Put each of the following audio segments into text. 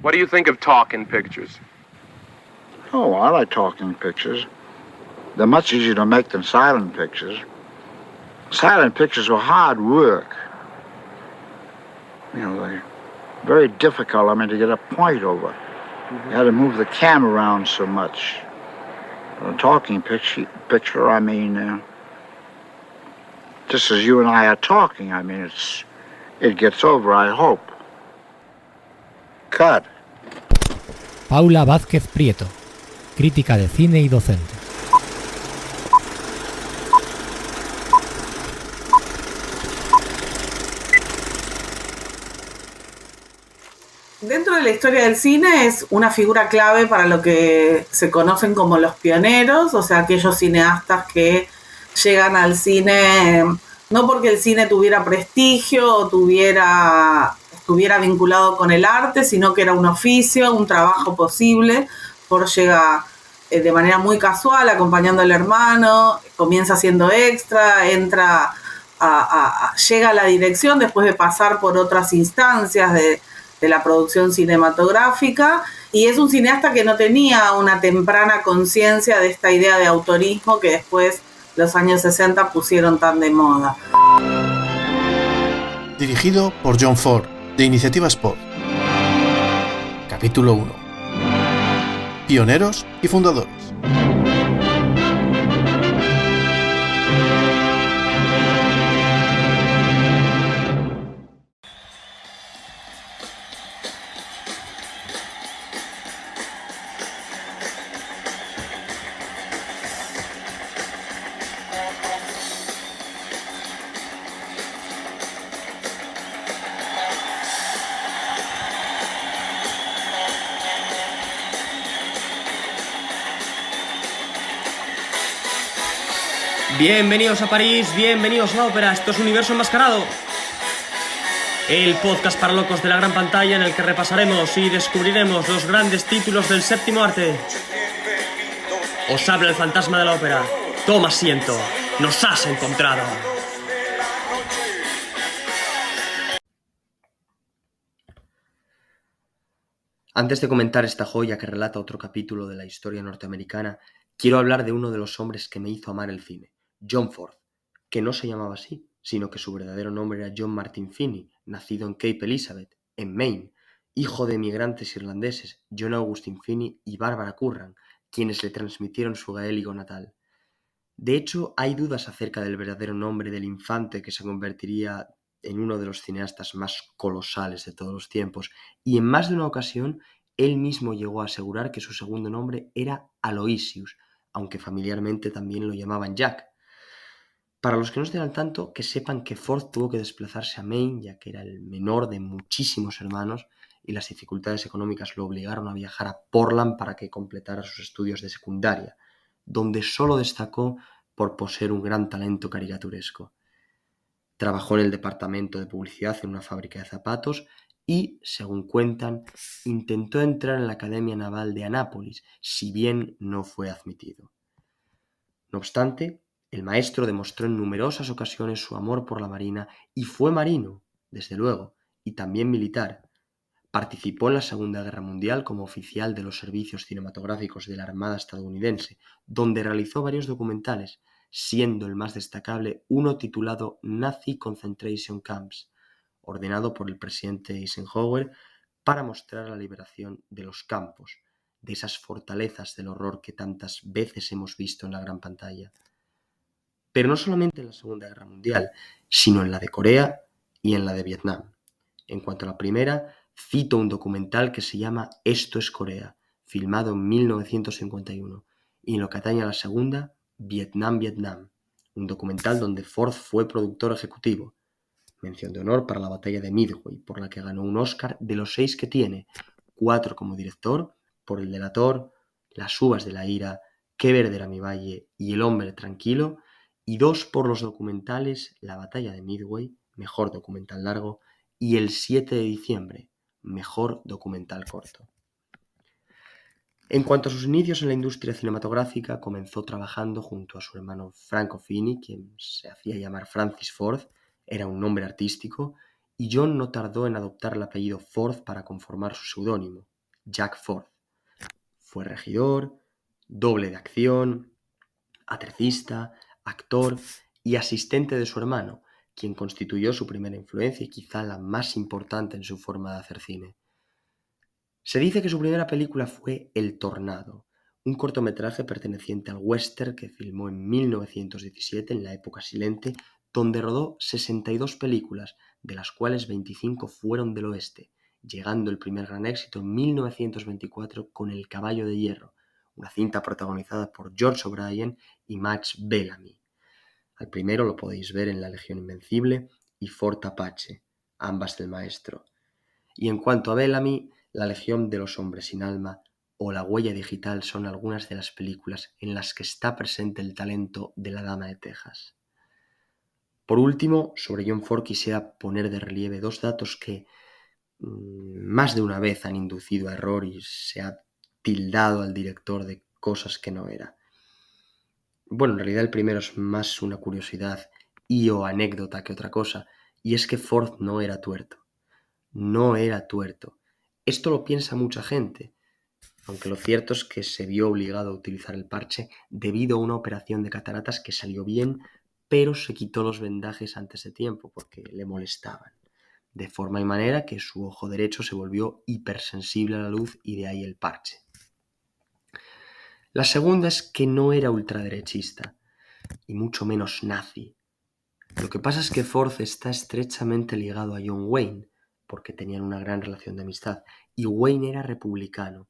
What do you think of talking pictures? Oh, I like talking pictures. They're much easier to make than silent pictures. Silent pictures were hard work. You know, they're very difficult, to get a point over. You had to move the camera around so much. A talking picture, just as you and I are talking, it gets over, I hope. Cut. Paula Vázquez Prieto, crítica de cine y docente. Dentro de la historia del cine es una figura clave para lo que se conocen como los pioneros, o sea, aquellos cineastas que llegan al cine no porque el cine tuviera prestigio o estuviera vinculado con el arte, sino que era un oficio, un trabajo posible. Ford llega de manera muy casual, acompañando al hermano, comienza siendo extra, llega a la dirección después de pasar por otras instancias de la producción cinematográfica, y es un cineasta que no tenía una temprana conciencia de esta idea de autorismo que después los años 60 pusieron tan de moda. Dirigido por John Ford, de Iniciativa Spot. Capítulo 1. Pioneros y fundadores. Bienvenidos a París, bienvenidos a la ópera, esto es Universo Enmascarado. El podcast para locos de la gran pantalla en el que repasaremos y descubriremos los grandes títulos del séptimo arte. Os habla el fantasma de la ópera. Toma asiento, nos has encontrado. Antes de comentar esta joya que relata otro capítulo de la historia norteamericana, quiero hablar de uno de los hombres que me hizo amar el cine. John Ford, que no se llamaba así, sino que su verdadero nombre era John Martin Finney, nacido en Cape Elizabeth, en Maine, hijo de emigrantes irlandeses John Augustine Finney y Barbara Curran, quienes le transmitieron su gaélico natal. De hecho, hay dudas acerca del verdadero nombre del infante que se convertiría en uno de los cineastas más colosales de todos los tiempos, y en más de una ocasión él mismo llegó a asegurar que su segundo nombre era Aloysius, aunque familiarmente también lo llamaban Jack. Para los que no estén al tanto, que sepan que Ford tuvo que desplazarse a Maine, ya que era el menor de muchísimos hermanos, y las dificultades económicas lo obligaron a viajar a Portland para que completara sus estudios de secundaria, donde solo destacó por poseer un gran talento caricaturesco. Trabajó en el departamento de publicidad en una fábrica de zapatos y, según cuentan, intentó entrar en la Academia Naval de Annapolis, si bien no fue admitido. No obstante, el maestro demostró en numerosas ocasiones su amor por la marina y fue marino, desde luego, y también militar. Participó en la Segunda Guerra Mundial como oficial de los servicios cinematográficos de la Armada estadounidense, donde realizó varios documentales, siendo el más destacable uno titulado Nazi Concentration Camps, ordenado por el presidente Eisenhower para mostrar la liberación de los campos, de esas fortalezas del horror que tantas veces hemos visto en la gran pantalla. Pero no solamente en la Segunda Guerra Mundial, sino en la de Corea y en la de Vietnam. En cuanto a la primera, cito un documental que se llama Esto es Corea, filmado en 1951, y en lo que atañe a la segunda, Vietnam, un documental donde Ford fue productor ejecutivo. Mención de honor para la batalla de Midway, por la que ganó un Oscar de los 6 que tiene, 4 como director, por El delator, Las uvas de la ira, Qué verde era mi valle y El hombre tranquilo, y 2 por los documentales La batalla de Midway, mejor documental largo, y El 7 de diciembre, mejor documental corto. En cuanto a sus inicios en la industria cinematográfica, comenzó trabajando junto a su hermano Franco Finney, quien se hacía llamar Francis Ford, era un nombre artístico, y John no tardó en adoptar el apellido Ford para conformar su seudónimo, Jack Ford. Fue regidor, doble de acción, atrezista, actor y asistente de su hermano, quien constituyó su primera influencia y quizá la más importante en su forma de hacer cine. Se dice que su primera película fue El Tornado, un cortometraje perteneciente al western que filmó en 1917 en la época silente, donde rodó 62 películas, de las cuales 25 fueron del oeste, llegando el primer gran éxito en 1924 con El Caballo de Hierro, una cinta protagonizada por George O'Brien y Max Bellamy. Al primero lo podéis ver en La Legión Invencible y Fort Apache, ambas del maestro. Y en cuanto a Bellamy, La Legión de los Hombres sin Alma o La Huella Digital son algunas de las películas en las que está presente el talento de la Dama de Texas. Por último, sobre John Ford quisiera poner de relieve dos datos que más de una vez han inducido a error y se ha tildado al director de cosas que no era. Bueno, en realidad el primero es más una curiosidad y o anécdota que otra cosa, y es que Ford no era tuerto. No era tuerto. Esto lo piensa mucha gente, aunque lo cierto es que se vio obligado a utilizar el parche debido a una operación de cataratas que salió bien, pero se quitó los vendajes antes de tiempo porque le molestaban, de forma y manera que su ojo derecho se volvió hipersensible a la luz y de ahí el parche. La segunda es que no era ultraderechista, y mucho menos nazi. Lo que pasa es que Ford está estrechamente ligado a John Wayne, porque tenían una gran relación de amistad, y Wayne era republicano,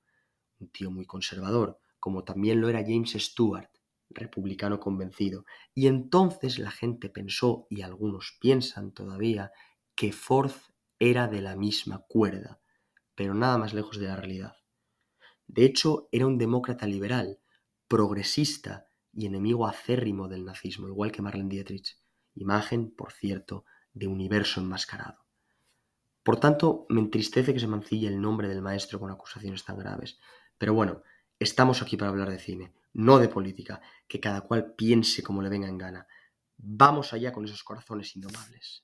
un tío muy conservador, como también lo era James Stewart, republicano convencido. Y entonces la gente pensó, y algunos piensan todavía, que Ford era de la misma cuerda, pero nada más lejos de la realidad. De hecho, era un demócrata liberal, progresista y enemigo acérrimo del nazismo, igual que Marlene Dietrich, imagen, por cierto, de Universo enmascarado. Por tanto, me entristece que se mancille el nombre del maestro con acusaciones tan graves. Pero bueno, estamos aquí para hablar de cine, no de política, que cada cual piense como le venga en gana. Vamos allá con esos corazones indomables.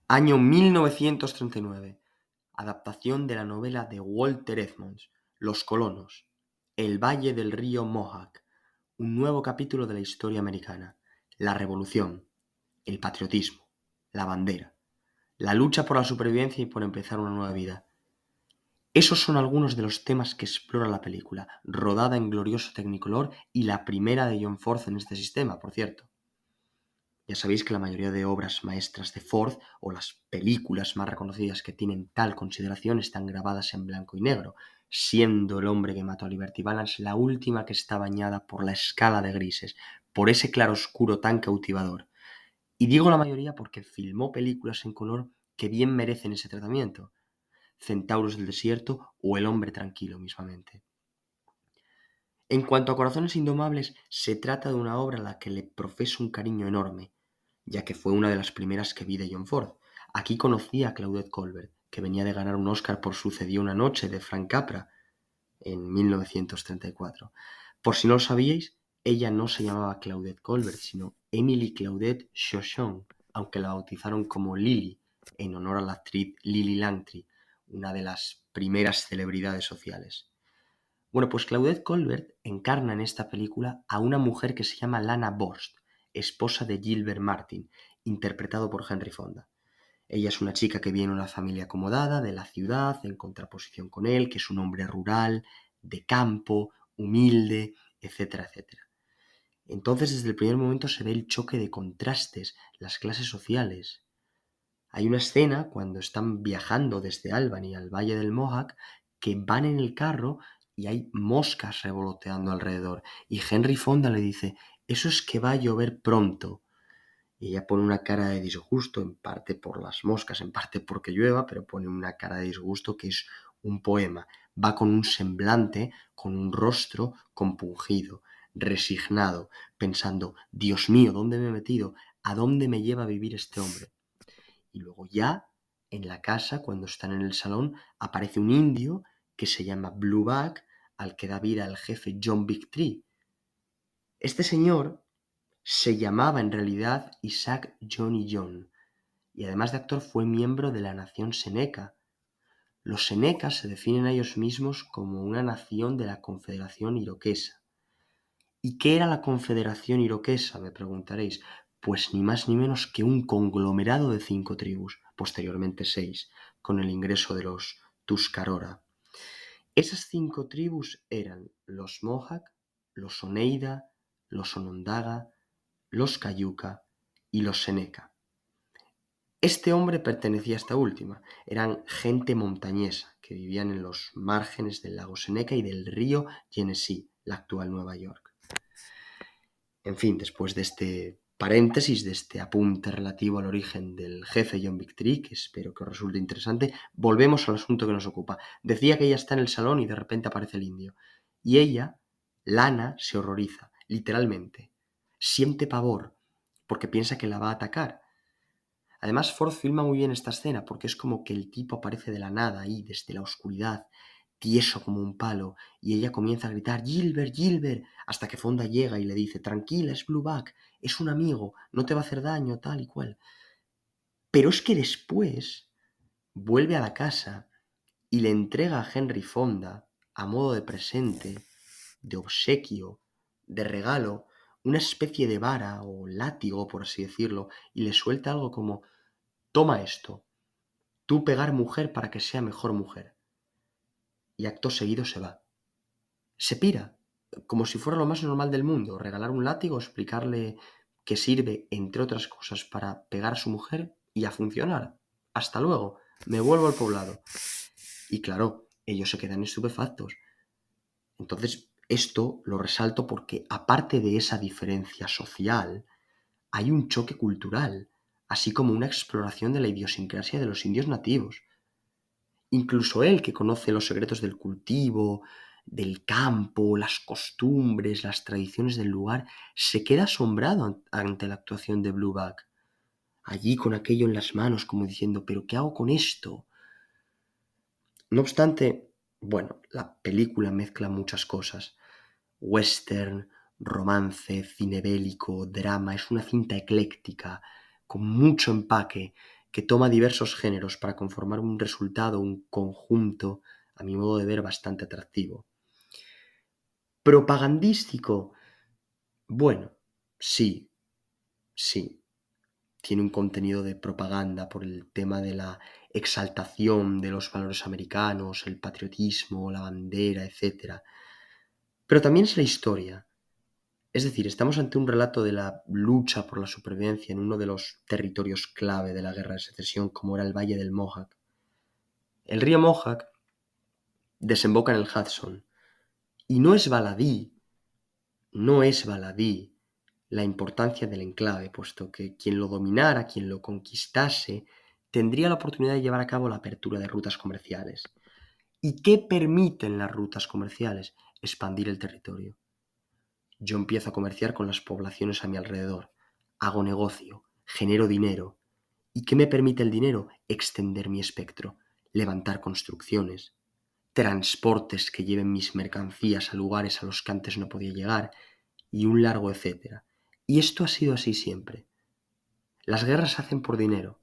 Año 1939. Adaptación de la novela de Walter Edmonds, Los colonos, El valle del río Mohawk, un nuevo capítulo de la historia americana, la revolución, el patriotismo, la bandera, la lucha por la supervivencia y por empezar una nueva vida. Esos son algunos de los temas que explora la película, rodada en glorioso Technicolor y la primera de John Ford en este sistema, por cierto. Ya sabéis que la mayoría de obras maestras de Ford, o las películas más reconocidas que tienen tal consideración, están grabadas en blanco y negro, siendo El hombre que mató a Liberty Balance la última que está bañada por la escala de grises, por ese claroscuro tan cautivador. Y digo la mayoría porque filmó películas en color que bien merecen ese tratamiento. Centauros del desierto o El hombre tranquilo mismamente. En cuanto a Corazones indomables, se trata de una obra a la que le profeso un cariño enorme, ya que fue una de las primeras que vi de John Ford. Aquí conocí a Claudette Colbert, que venía de ganar un Oscar por Sucedió una noche de Frank Capra en 1934. Por si no lo sabíais, ella no se llamaba Claudette Colbert, sino Emily Claudette Shoshone, aunque la bautizaron como Lily, en honor a la actriz Lily Langtry, una de las primeras celebridades sociales. Bueno, pues Claudette Colbert encarna en esta película a una mujer que se llama Lana Borst, esposa de Gilbert Martin, interpretado por Henry Fonda. Ella es una chica que viene de una familia acomodada, de la ciudad, en contraposición con él, que es un hombre rural, de campo, humilde, etcétera, etcétera. Entonces, desde el primer momento se ve el choque de contrastes, las clases sociales. Hay una escena cuando están viajando desde Albany al Valle del Mohawk que van en el carro y hay moscas revoloteando alrededor. Y Henry Fonda le dice, eso es que va a llover pronto. Y ella pone una cara de disgusto, en parte por las moscas, en parte porque llueva, pero pone una cara de disgusto que es un poema. Va con un semblante, con un rostro compungido, resignado, pensando, Dios mío, ¿dónde me he metido? ¿A dónde me lleva a vivir este hombre? Y luego ya, en la casa, cuando están en el salón, aparece un indio que se llama Blueback, al que da vida el jefe John Big Tree. Este señor se llamaba en realidad Isaac Johnny John, y además de actor fue miembro de la nación Seneca. Los Senecas se definen a ellos mismos como una nación de la Confederación Iroquesa. ¿Y qué era la Confederación Iroquesa?, me preguntaréis. Pues ni más ni menos que un conglomerado de 5 tribus, posteriormente 6, con el ingreso de los Tuscarora. Esas 5 tribus eran los Mohawk, los Oneida, los Onondaga, los Cayuca y los Seneca. Este hombre pertenecía a esta última. Eran gente montañesa que vivían en los márgenes del lago Seneca y del río Genesee, la actual Nueva York. En fin, después de este paréntesis, de este apunte relativo al origen del jefe John Big Tree, que espero que os resulte interesante, volvemos al asunto que nos ocupa. Decía que ella está en el salón y de repente aparece el indio. Y ella, Lana, se horroriza, literalmente. Siente pavor, porque piensa que la va a atacar. Además, Ford filma muy bien esta escena, porque es como que el tipo aparece de la nada ahí, desde la oscuridad, tieso como un palo, y ella comienza a gritar Gilbert, Gilbert, hasta que Fonda llega y le dice, tranquila, es Blueback, es un amigo, no te va a hacer daño, tal y cual. Pero es que después vuelve a la casa y le entrega a Henry Fonda, a modo de presente, de obsequio, de regalo, una especie de vara o látigo, por así decirlo, y le suelta algo como, toma esto, tú pegar mujer para que sea mejor mujer. Y acto seguido se va. Se pira, como si fuera lo más normal del mundo, regalar un látigo, explicarle que sirve, entre otras cosas, para pegar a su mujer y a funcionar. Hasta luego, me vuelvo al poblado. Y claro, ellos se quedan estupefactos. Entonces, esto lo resalto porque, aparte de esa diferencia social, hay un choque cultural, así como una exploración de la idiosincrasia de los indios nativos. Incluso él, que conoce los secretos del cultivo, del campo, las costumbres, las tradiciones del lugar, se queda asombrado ante la actuación de Blueback. Allí con aquello en las manos, como diciendo, ¿pero qué hago con esto? No obstante, bueno, la película mezcla muchas cosas. Western, romance, cine bélico, drama, es una cinta ecléctica, con mucho empaque, que toma diversos géneros para conformar un resultado, un conjunto, a mi modo de ver, bastante atractivo. Propagandístico, bueno, sí, tiene un contenido de propaganda por el tema de la exaltación de los valores americanos, el patriotismo, la bandera, etc. Pero también es la historia. Es decir, estamos ante un relato de la lucha por la supervivencia en uno de los territorios clave de la Guerra de Secesión, como era el Valle del Mohawk. El río Mohawk desemboca en el Hudson, y no es baladí la importancia del enclave, puesto que quien lo dominara, quien lo conquistase, tendría la oportunidad de llevar a cabo la apertura de rutas comerciales. ¿Y qué permiten las rutas comerciales? Expandir el territorio. Yo empiezo a comerciar con las poblaciones a mi alrededor, hago negocio, genero dinero. ¿Y qué me permite el dinero? Extender mi espectro, levantar construcciones, transportes que lleven mis mercancías a lugares a los que antes no podía llegar, y un largo etcétera. Y esto ha sido así siempre. Las guerras se hacen por dinero.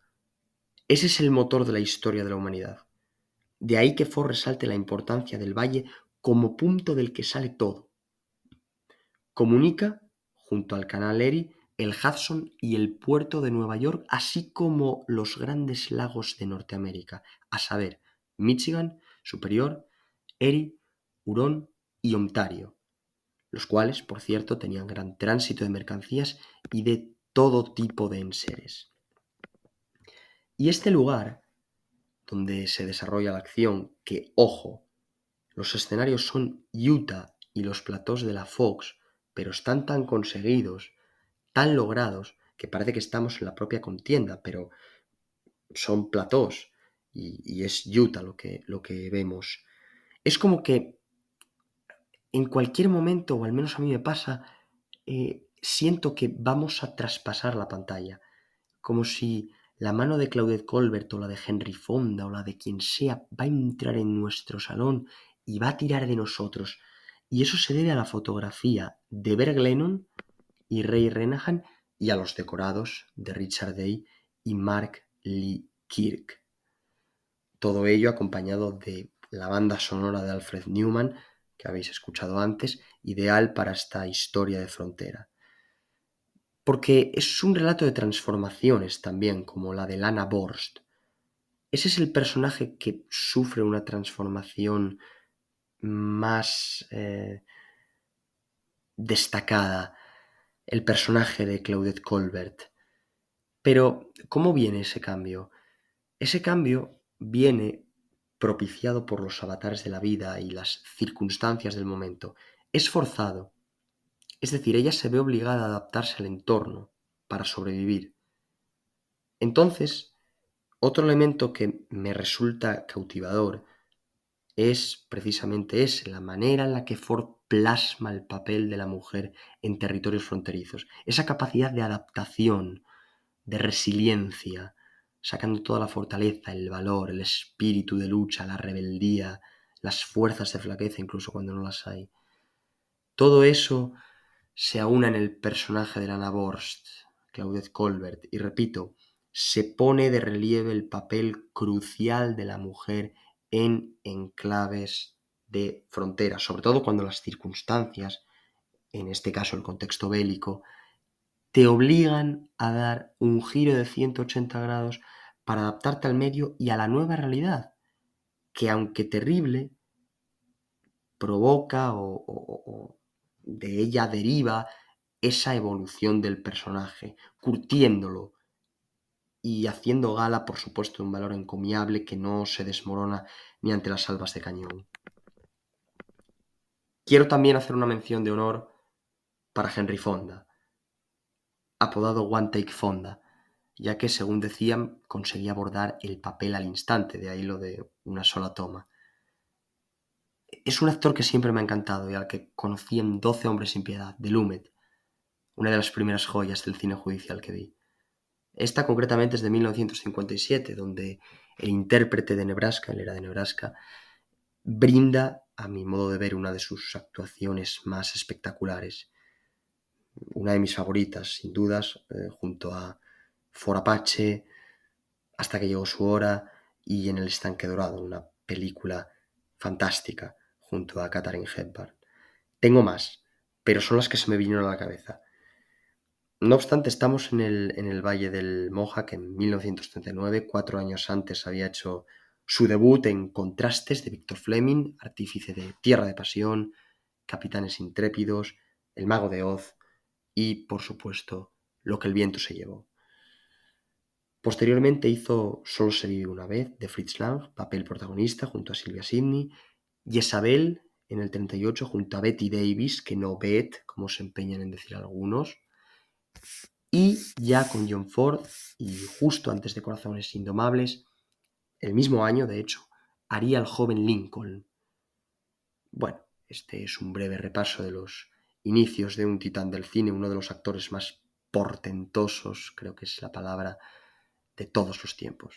Ese es el motor de la historia de la humanidad. De ahí que Ford resalte la importancia del valle como punto del que sale todo. Comunica, junto al canal Erie, el Hudson y el puerto de Nueva York, así como los grandes lagos de Norteamérica, a saber, Michigan, Superior, Erie, Hurón y Ontario, los cuales, por cierto, tenían gran tránsito de mercancías y de todo tipo de enseres. Y este lugar, donde se desarrolla la acción, que, ojo, los escenarios son Utah y los platós de la Fox, pero están tan conseguidos, tan logrados, que parece que estamos en la propia contienda, pero son platós y es Utah lo que vemos. Es como que en cualquier momento, o al menos a mí me pasa, siento que vamos a traspasar la pantalla, como si la mano de Claudette Colbert o la de Henry Fonda o la de quien sea va a entrar en nuestro salón y va a tirar de nosotros. Y eso se debe a la fotografía de Bert Glennon y Ray Renahan y a los decorados de Richard Day y Mark Lee Kirk. Todo ello acompañado de la banda sonora de Alfred Newman, que habéis escuchado antes, ideal para esta historia de frontera. Porque es un relato de transformaciones también, como la de Lana Borst. Ese es el personaje que sufre una transformación más destacada, el personaje de Claudette Colbert. Pero, ¿cómo viene ese cambio? Ese cambio viene propiciado por los avatares de la vida y las circunstancias del momento. Es forzado. Es decir, ella se ve obligada a adaptarse al entorno para sobrevivir. Entonces, otro elemento que me resulta cautivador es precisamente ese, la manera en la que Ford plasma el papel de la mujer en territorios fronterizos. Esa capacidad de adaptación, de resiliencia, sacando toda la fortaleza, el valor, el espíritu de lucha, la rebeldía, las fuerzas de flaqueza incluso cuando no las hay. Todo eso se aúna en el personaje de Lana Borst, Claudette Colbert, y repito, se pone de relieve el papel crucial de la mujer en enclaves de frontera, sobre todo cuando las circunstancias, en este caso el contexto bélico, te obligan a dar un giro de 180 grados para adaptarte al medio y a la nueva realidad, que aunque terrible, provoca o de ella deriva esa evolución del personaje, curtiéndolo y haciendo gala, por supuesto, de un valor encomiable que no se desmorona ni ante las salvas de cañón. Quiero también hacer una mención de honor para Henry Fonda, apodado One Take Fonda, ya que, según decían, conseguía abordar el papel al instante, de ahí lo de una sola toma. Es un actor que siempre me ha encantado y al que conocí en 12 hombres sin piedad, de Lumet, una de las primeras joyas del cine judicial que vi. Esta concretamente es de 1957, donde el intérprete de Nebraska, él era de Nebraska, brinda, a mi modo de ver, una de sus actuaciones más espectaculares. Una de mis favoritas, sin dudas, junto a For Apache, Hasta que llegó su hora y En el estanque dorado, una película fantástica junto a Katharine Hepburn. Tengo más, pero son las que se me vinieron a la cabeza. No obstante, estamos en el Valle del Mohawk en 1939, 4 años antes había hecho su debut en Contrastes de Victor Fleming, artífice de Tierra de Pasión, Capitanes Intrépidos, El Mago de Oz y, por supuesto, Lo que el viento se llevó. Posteriormente hizo Solo se vive una vez, de Fritz Lang, papel protagonista junto a Sylvia Sidney, Jezabel en el 38 junto a Betty Davis, que no Beth, como se empeñan en decir algunos, y ya con John Ford, y justo antes de Corazones Indomables, el mismo año, de hecho, haría El joven Lincoln. Bueno, este es un breve repaso de los inicios de un titán del cine, uno de los actores más portentosos, creo que es la palabra, de todos los tiempos.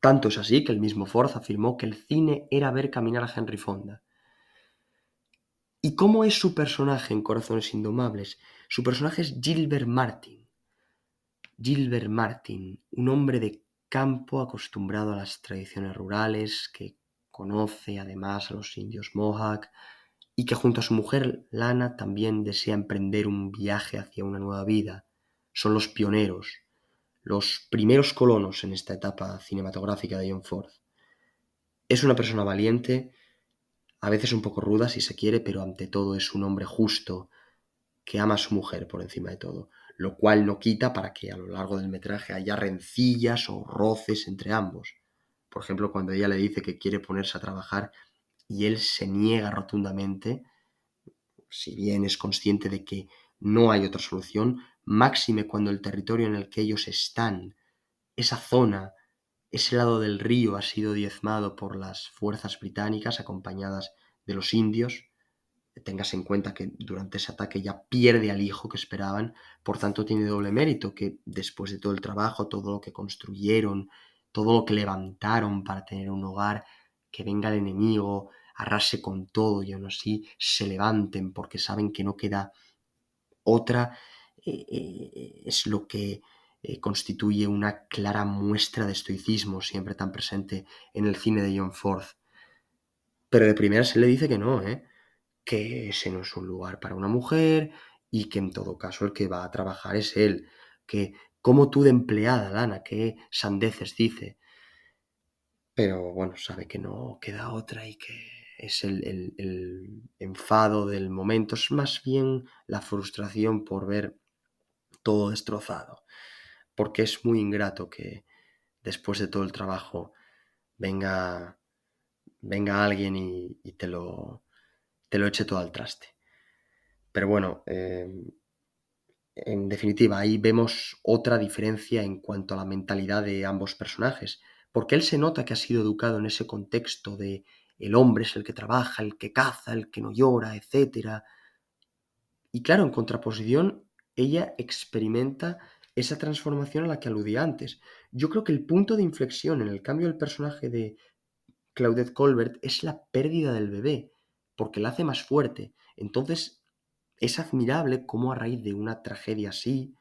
Tanto es así que el mismo Ford afirmó que el cine era ver caminar a Henry Fonda. ¿Y cómo es su personaje en Corazones Indomables? Su personaje es Gilbert Martin. Gilbert Martin, un hombre de campo acostumbrado a las tradiciones rurales, que conoce además a los indios Mohawk y que junto a su mujer Lana también desea emprender un viaje hacia una nueva vida. Son los pioneros, los primeros colonos en esta etapa cinematográfica de John Ford. Es una persona valiente, A veces un poco ruda si se quiere, pero ante todo es un hombre justo que ama a su mujer por encima de todo, lo cual no quita para que a lo largo del metraje haya rencillas o roces entre ambos. Por ejemplo, cuando ella le dice que quiere ponerse a trabajar y él se niega rotundamente, si bien es consciente de que no hay otra solución, máxime cuando el territorio en el que ellos están, esa zona, ese lado del río ha sido diezmado por las fuerzas británicas acompañadas de los indios. Tengas en cuenta que durante ese ataque ya pierde al hijo que esperaban, por tanto tiene doble mérito, que después de todo el trabajo, todo lo que construyeron, todo lo que levantaron para tener un hogar, que venga el enemigo, arrase con todo y aún así se levanten porque saben que no queda otra, es lo que constituye una clara muestra de estoicismo siempre tan presente en el cine de John Ford. Pero de primera se le dice que no, que ese no es un lugar para una mujer y que en todo caso el que va a trabajar es él, que como tú de empleada, Lana, qué sandeces dice. Pero bueno, sabe que no queda otra y que es el enfado del momento, es más bien la frustración por ver todo destrozado, porque es muy ingrato que después de todo el trabajo venga alguien y te lo eche todo al traste. Pero bueno, en definitiva, ahí vemos otra diferencia en cuanto a la mentalidad de ambos personajes, porque él se nota que ha sido educado en ese contexto de el hombre es el que trabaja, el que caza, el que no llora, etc. Y claro, en contraposición, ella experimenta esa transformación a la que aludía antes. Yo creo que el punto de inflexión en el cambio del personaje de Claudette Colbert es la pérdida del bebé, porque la hace más fuerte. Entonces, es admirable cómo a raíz de una tragedia así,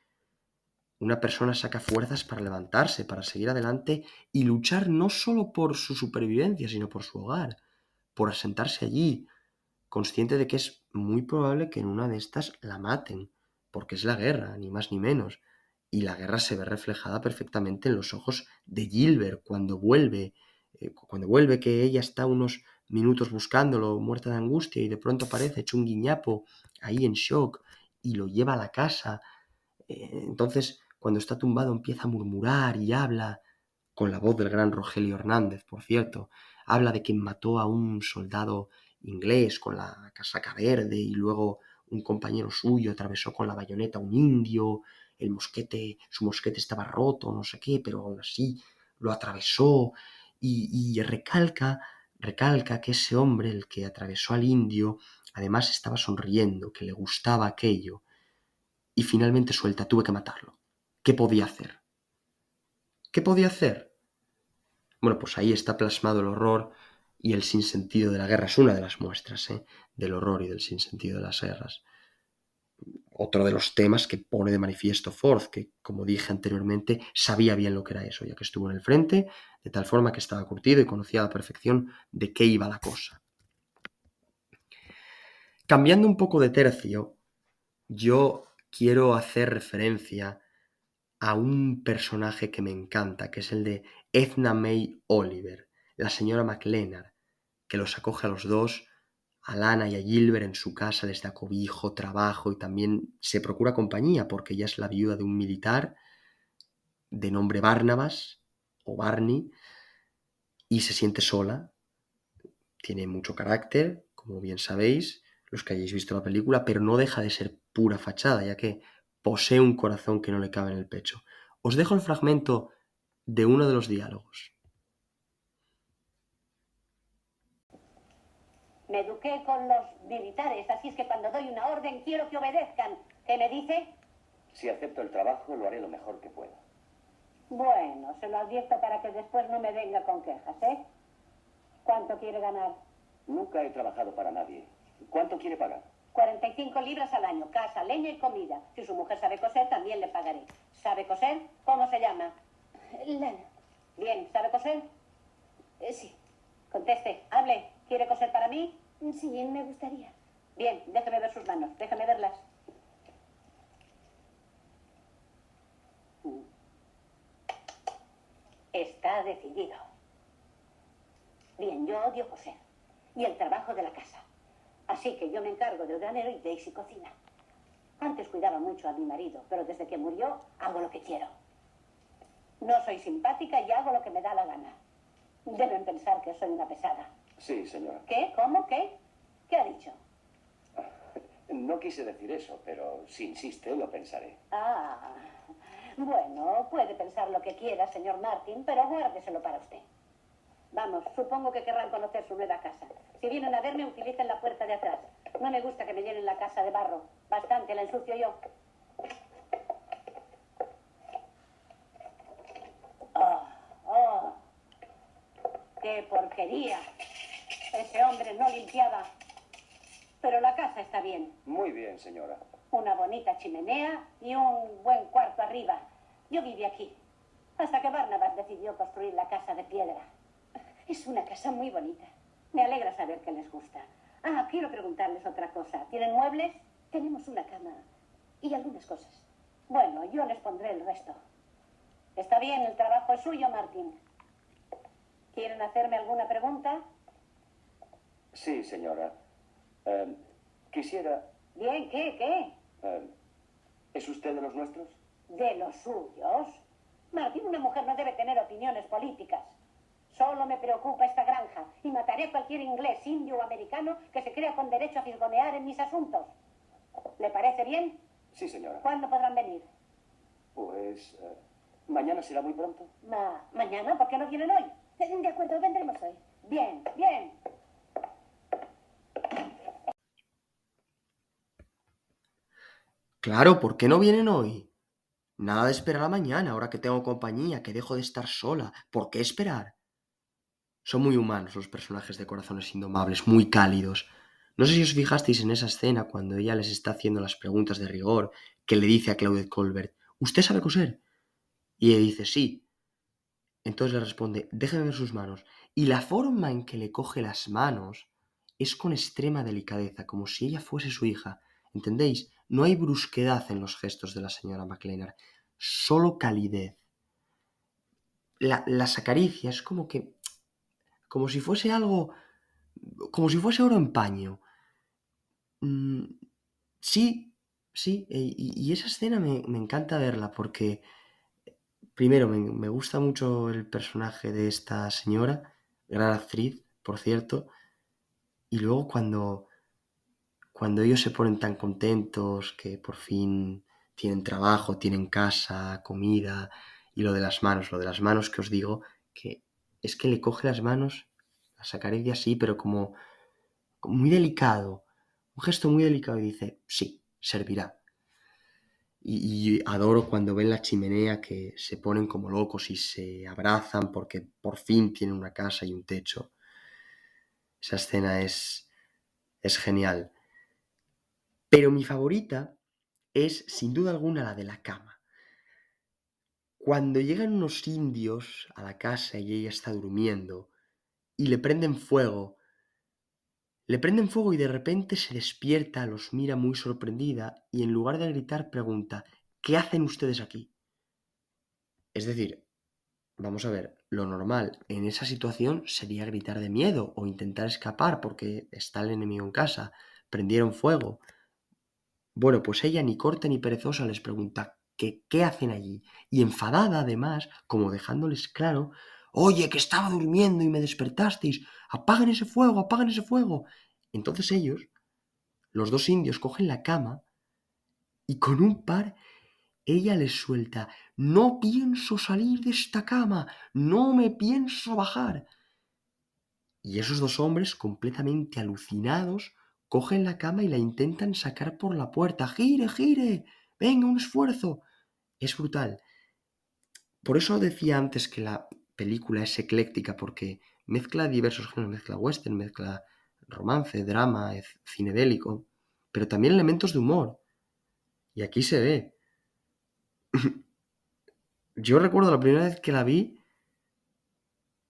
una persona saca fuerzas para levantarse, para seguir adelante y luchar no solo por su supervivencia, sino por su hogar, por asentarse allí, consciente de que es muy probable que en una de estas la maten, porque es la guerra, ni más ni menos. Y la guerra se ve reflejada perfectamente en los ojos de Gilbert cuando vuelve que ella está unos minutos buscándolo, muerta de angustia, y de pronto aparece hecho un guiñapo, ahí en shock, y lo lleva a la casa. Entonces, cuando está tumbado, empieza a murmurar y habla, con la voz del gran Rogelio Hernández, por cierto, habla de que mató a un soldado inglés con la casaca verde y luego un compañero suyo atravesó con la bayoneta a un indio, su mosquete estaba roto, no sé qué, pero aún así lo atravesó y recalca que ese hombre, el que atravesó al indio, además estaba sonriendo, que le gustaba aquello, y finalmente suelta, tuve que matarlo. ¿Qué podía hacer? ¿Qué podía hacer? Bueno, pues ahí está plasmado el horror y el sinsentido de la guerra. Es una de las muestras del horror y del sinsentido de las guerras. Otro de los temas que pone de manifiesto Ford, que como dije anteriormente, sabía bien lo que era eso, ya que estuvo en el frente, de tal forma que estaba curtido y conocía a la perfección de qué iba la cosa. Cambiando un poco de tercio, yo quiero hacer referencia a un personaje que me encanta, que es el de Edna May Oliver, la señora McLennan, que los acoge a los dos, a Lana y a Gilbert en su casa, les da cobijo, trabajo y también se procura compañía porque ella es la viuda de un militar de nombre Barnabas o Barney y se siente sola, tiene mucho carácter, como bien sabéis, los que hayáis visto la película, pero no deja de ser pura fachada, ya que posee un corazón que no le cabe en el pecho. Os dejo el fragmento de uno de los diálogos. Me eduqué con los militares, así es que cuando doy una orden quiero que obedezcan. ¿Qué me dice? Si acepto el trabajo, lo haré lo mejor que pueda. Bueno, se lo advierto para que después no me venga con quejas, ¿eh? ¿Cuánto quiere ganar? Nunca he trabajado para nadie. ¿Cuánto quiere pagar? 45 libras al año, casa, leña y comida. Si su mujer sabe coser, también le pagaré. ¿Sabe coser? ¿Cómo se llama? Lana. Bien, ¿sabe coser? Sí. Conteste, hable. ¿Quiere coser para mí? Sí, me gustaría. Bien, déjeme ver sus manos, déjeme verlas. Está decidido. Bien, yo odio coser. y el trabajo de la casa. Así que yo me encargo del granero y Daisy cocina. Antes cuidaba mucho a mi marido, pero desde que murió hago lo que quiero. No soy simpática y hago lo que me da la gana. Deben pensar que soy una pesada. Sí, señora. ¿Qué? ¿Cómo? ¿Qué? ¿Qué ha dicho? No quise decir eso, pero si insiste, lo pensaré. Ah, bueno, puede pensar lo que quiera, señor Martin, pero guárdeselo para usted. Vamos, supongo que querrán conocer su nueva casa. Si vienen a verme, utilicen la puerta de atrás. No me gusta que me llenen la casa de barro. Bastante la ensucio yo. ¡Oh! ¡Qué porquería! Ese hombre no limpiaba. Pero la casa está bien. Muy bien, señora. Una bonita chimenea y un buen cuarto arriba. Yo viví aquí. Hasta que Barnabas decidió construir la casa de piedra. Es una casa muy bonita. Me alegra saber que les gusta. Ah, quiero preguntarles otra cosa. ¿Tienen muebles? Tenemos una cama y algunas cosas. Bueno, yo les pondré el resto. Está bien, el trabajo es suyo, Martín. ¿Quieren hacerme alguna pregunta? Sí, señora. Quisiera... Bien, ¿qué? ¿Es usted de los nuestros? ¿De los suyos? Martín, una mujer no debe tener opiniones políticas. Solo me preocupa esta granja y mataré a cualquier inglés, indio o americano que se crea con derecho a fisgonear en mis asuntos. ¿Le parece bien? Sí, señora. ¿Cuándo podrán venir? Pues... ¿mañana será muy pronto? ¿Mañana? ¿Por qué no vienen hoy? De acuerdo, vendremos hoy. Bien. Claro, ¿por qué no vienen hoy? Nada de esperar a mañana, ahora que tengo compañía, que dejo de estar sola. ¿Por qué esperar? Son muy humanos los personajes de Corazones Indomables, muy cálidos. No sé si os fijasteis en esa escena cuando ella les está haciendo las preguntas de rigor, que le dice a Claudette Colbert, ¿usted sabe coser? Y ella dice, sí. Entonces le responde, déjeme ver sus manos. Y la forma en que le coge las manos es con extrema delicadeza, como si ella fuese su hija. ¿Entendéis? No hay brusquedad en los gestos de la señora McLean, solo calidez. Las acaricia, es como si fuese algo, como si fuese oro en paño. Sí, y esa escena me encanta verla porque, primero, me gusta mucho el personaje de esta señora, gran actriz, por cierto, y luego cuando ellos se ponen tan contentos que por fin tienen trabajo, tienen casa, comida, y lo de las manos que os digo, que es que le coge las manos, las acaricia así, pero como muy delicado, un gesto muy delicado y dice, sí, servirá. Y adoro cuando ven la chimenea que se ponen como locos y se abrazan porque por fin tienen una casa y un techo. Esa escena es genial. Pero mi favorita es, sin duda alguna, la de la cama. Cuando llegan unos indios a la casa y ella está durmiendo y le prenden fuego y de repente se despierta, los mira muy sorprendida y en lugar de gritar pregunta, ¿qué hacen ustedes aquí? Es decir, vamos a ver, lo normal en esa situación sería gritar de miedo o intentar escapar porque está el enemigo en casa, prendieron fuego. Bueno, pues ella ni corta ni perezosa les pregunta qué hacen allí. Y enfadada, además, como dejándoles claro, oye, que estaba durmiendo y me despertasteis, apaguen ese fuego, apaguen ese fuego. Entonces ellos, los dos indios, cogen la cama y con un par, ella les suelta, no pienso salir de esta cama, no me pienso bajar. Y esos dos hombres, completamente alucinados, cogen la cama y la intentan sacar por la puerta. ¡Gire, gire! ¡Venga, un esfuerzo! Es brutal. Por eso decía antes que la película es ecléctica, porque mezcla diversos géneros, mezcla western, mezcla romance, drama, cine bélico, pero también elementos de humor. Y aquí se ve. Yo recuerdo la primera vez que la vi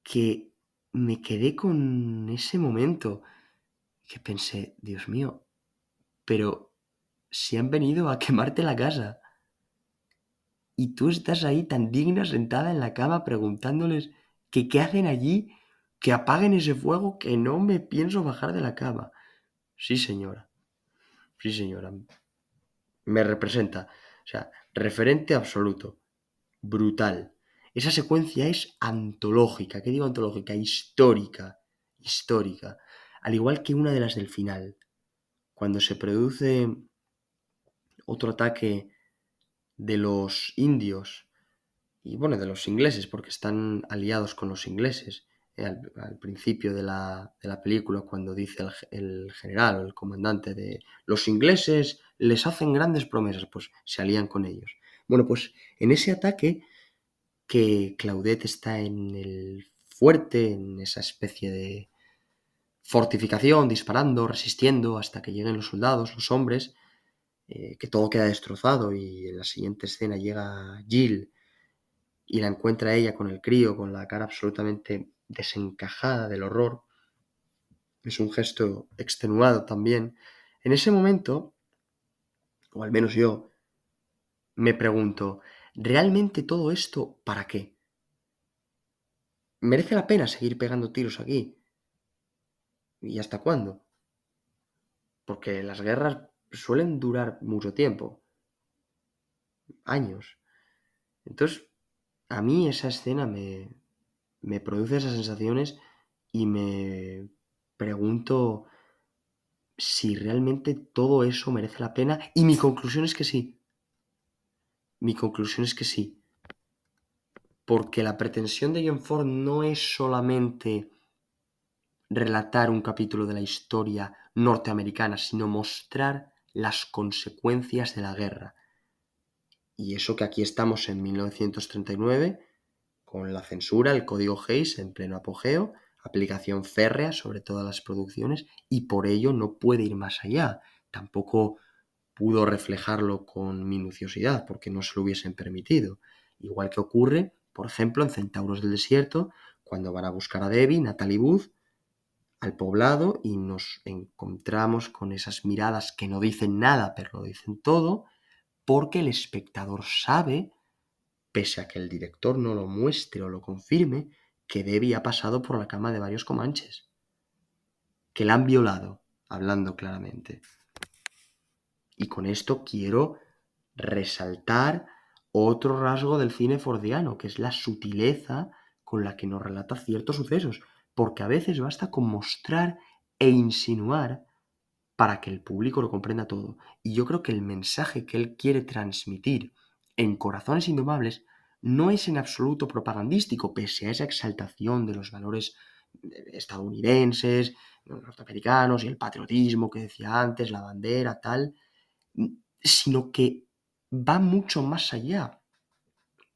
que me quedé con ese momento que pensé, Dios mío, pero si han venido a quemarte la casa y tú estás ahí tan digna sentada en la cama preguntándoles que qué hacen allí, que apaguen ese fuego, que no me pienso bajar de la cama. Sí, señora. Sí, señora. Me representa. O sea, referente absoluto. Brutal. Esa secuencia es antológica. ¿Qué digo antológica? Histórica. Histórica. Al igual que una de las del final. Cuando se produce otro ataque de los indios y bueno, de los ingleses, porque están aliados con los ingleses. Al principio de la película, cuando dice el general o el comandante de los ingleses les hacen grandes promesas, pues se alían con ellos. Bueno, pues en ese ataque que Claudette está en el fuerte, en esa especie de fortificación, disparando, resistiendo hasta que lleguen los soldados, los hombres, que todo queda destrozado y en la siguiente escena llega Jill y la encuentra ella con el crío, con la cara absolutamente desencajada del horror. Es un gesto extenuado también. En ese momento, o al menos yo, me pregunto, ¿realmente todo esto para qué? ¿Merece la pena seguir pegando tiros aquí? ¿Y hasta cuándo? Porque las guerras suelen durar mucho tiempo. Años. Entonces, a mí esa escena me produce esas sensaciones y me pregunto si realmente todo eso merece la pena. Y mi conclusión es que sí. Mi conclusión es que sí. Porque la pretensión de John Ford no es solamente relatar un capítulo de la historia norteamericana, sino mostrar las consecuencias de la guerra. Y eso que aquí estamos en 1939, con la censura, el código Hays en pleno apogeo, aplicación férrea sobre todas las producciones, y por ello no puede ir más allá. Tampoco pudo reflejarlo con minuciosidad, porque no se lo hubiesen permitido. Igual que ocurre, por ejemplo, en Centauros del Desierto, cuando van a buscar a Debbie, Natalie Wood, al poblado, y nos encontramos con esas miradas que no dicen nada, pero lo dicen todo, porque el espectador sabe, pese a que el director no lo muestre o lo confirme, que Debbie ha pasado por la cama de varios comanches, que la han violado, hablando claramente. Y con esto quiero resaltar otro rasgo del cine fordiano, que es la sutileza con la que nos relata ciertos sucesos, porque a veces basta con mostrar e insinuar para que el público lo comprenda todo. Y yo creo que el mensaje que él quiere transmitir en Corazones Indomables no es en absoluto propagandístico, pese a esa exaltación de los valores estadounidenses, norteamericanos y el patriotismo que decía antes, la bandera, tal, sino que va mucho más allá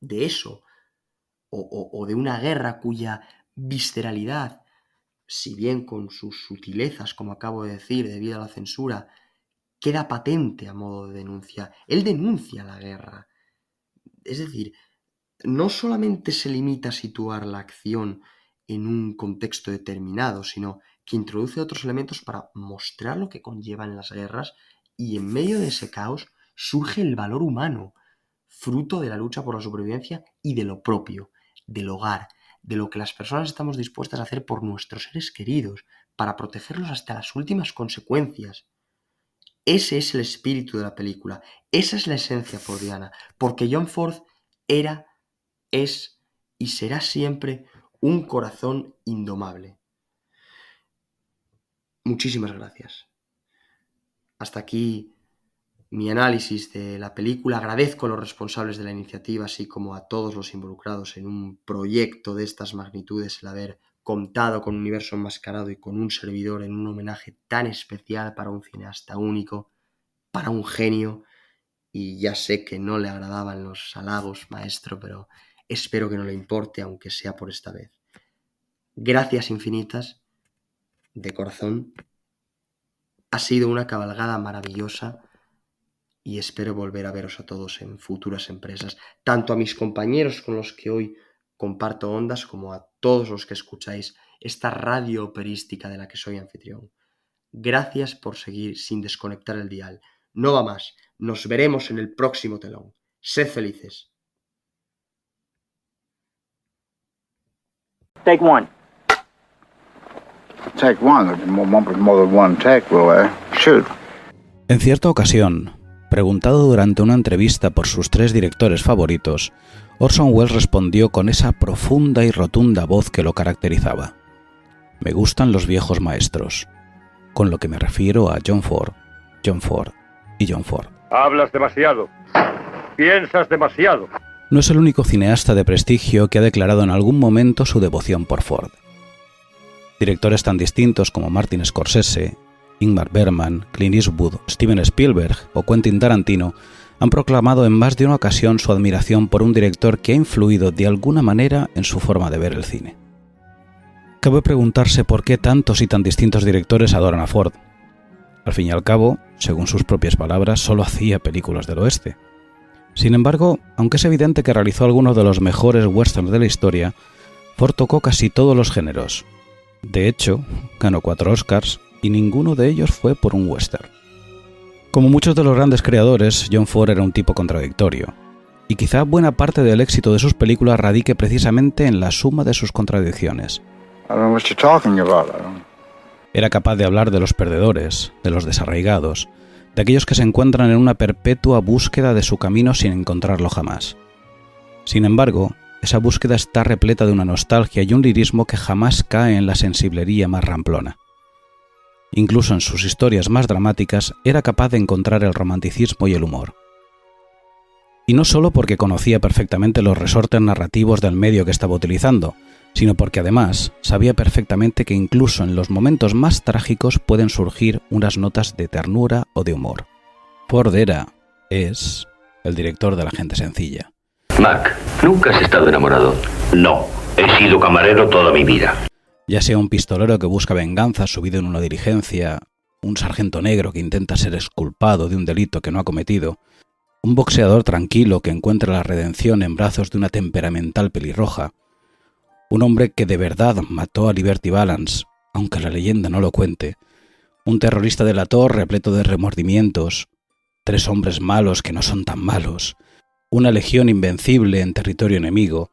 de eso, o de una guerra cuya visceralidad, si bien con sus sutilezas, como acabo de decir, debido a la censura, queda patente a modo de denuncia. Él denuncia la guerra. Es decir, no solamente se limita a situar la acción en un contexto determinado, sino que introduce otros elementos para mostrar lo que conllevan las guerras, y en medio de ese caos surge el valor humano, fruto de la lucha por la supervivencia y de lo propio, del hogar, de lo que las personas estamos dispuestas a hacer por nuestros seres queridos, para protegerlos hasta las últimas consecuencias. Ese es el espíritu de la película, esa es la esencia fordiana, porque John Ford era, es y será siempre un corazón indomable. Muchísimas gracias. Hasta aquí mi análisis de la película. Agradezco a los responsables de la iniciativa, así como a todos los involucrados en un proyecto de estas magnitudes, el haber contado con un universo enmascarado y con un servidor en un homenaje tan especial para un cineasta único, para un genio. Y ya sé que no le agradaban los halagos, maestro, pero espero que no le importe, aunque sea por esta vez. Gracias infinitas, de corazón. Ha sido una cabalgada maravillosa y espero volver a veros a todos en futuras empresas, tanto a mis compañeros con los que hoy comparto ondas, como a todos los que escucháis esta radio operística de la que soy anfitrión. Gracias por seguir sin desconectar el dial. No va más. Nos veremos en el próximo telón. Sed felices. Take one. Take one, more than one take, will shoot. En cierta ocasión, preguntado durante una entrevista por sus 3 directores favoritos, Orson Welles respondió con esa profunda y rotunda voz que lo caracterizaba. Me gustan los viejos maestros, con lo que me refiero a John Ford y John Ford. Hablas demasiado. Piensas demasiado. No es el único cineasta de prestigio que ha declarado en algún momento su devoción por Ford. Directores tan distintos como Martin Scorsese, Ingmar Bergman, Clint Eastwood, Steven Spielberg o Quentin Tarantino han proclamado en más de una ocasión su admiración por un director que ha influido de alguna manera en su forma de ver el cine. Cabe preguntarse por qué tantos y tan distintos directores adoran a Ford. Al fin y al cabo, según sus propias palabras, solo hacía películas del oeste. Sin embargo, aunque es evidente que realizó algunos de los mejores westerns de la historia, Ford tocó casi todos los géneros. De hecho, ganó 4 Oscars y ninguno de ellos fue por un western. Como muchos de los grandes creadores, John Ford era un tipo contradictorio, y quizá buena parte del éxito de sus películas radique precisamente en la suma de sus contradicciones. Era capaz de hablar de los perdedores, de los desarraigados, de aquellos que se encuentran en una perpetua búsqueda de su camino sin encontrarlo jamás. Sin embargo, esa búsqueda está repleta de una nostalgia y un lirismo que jamás cae en la sensiblería más ramplona. Incluso en sus historias más dramáticas era capaz de encontrar el romanticismo y el humor. Y no solo porque conocía perfectamente los resortes narrativos del medio que estaba utilizando, sino porque además sabía perfectamente que incluso en los momentos más trágicos pueden surgir unas notas de ternura o de humor. Ford es el director de La gente sencilla. Mac, ¿nunca has estado enamorado? No, he sido camarero toda mi vida. Ya sea un pistolero que busca venganza subido en una diligencia, un sargento negro que intenta ser exculpado de un delito que no ha cometido, un boxeador tranquilo que encuentra la redención en brazos de una temperamental pelirroja, un hombre que de verdad mató a Liberty Balance, aunque la leyenda no lo cuente, un terrorista delator repleto de remordimientos, 3 hombres malos que no son tan malos, una legión invencible en territorio enemigo,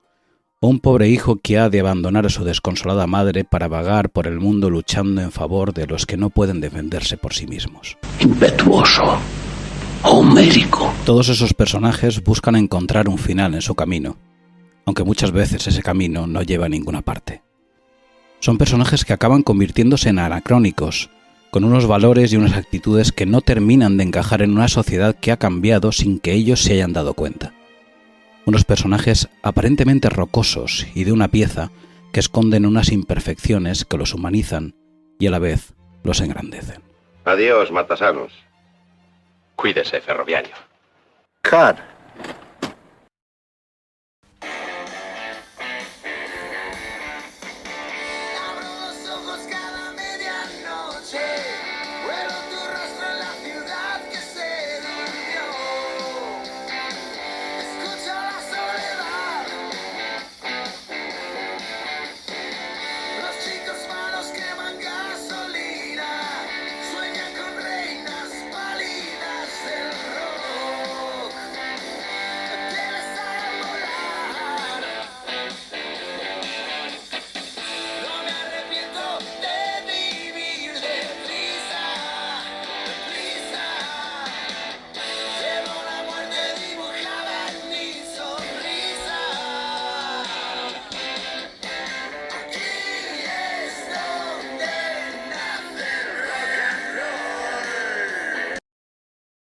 o un pobre hijo que ha de abandonar a su desconsolada madre para vagar por el mundo luchando en favor de los que no pueden defenderse por sí mismos. Impetuoso. Homérico. Todos esos personajes buscan encontrar un final en su camino, aunque muchas veces ese camino no lleva a ninguna parte. Son personajes que acaban convirtiéndose en anacrónicos, con unos valores y unas actitudes que no terminan de encajar en una sociedad que ha cambiado sin que ellos se hayan dado cuenta. Unos personajes aparentemente rocosos y de una pieza que esconden unas imperfecciones que los humanizan y a la vez los engrandecen. Adiós, matasanos. Cuídese, ferroviario. Cut.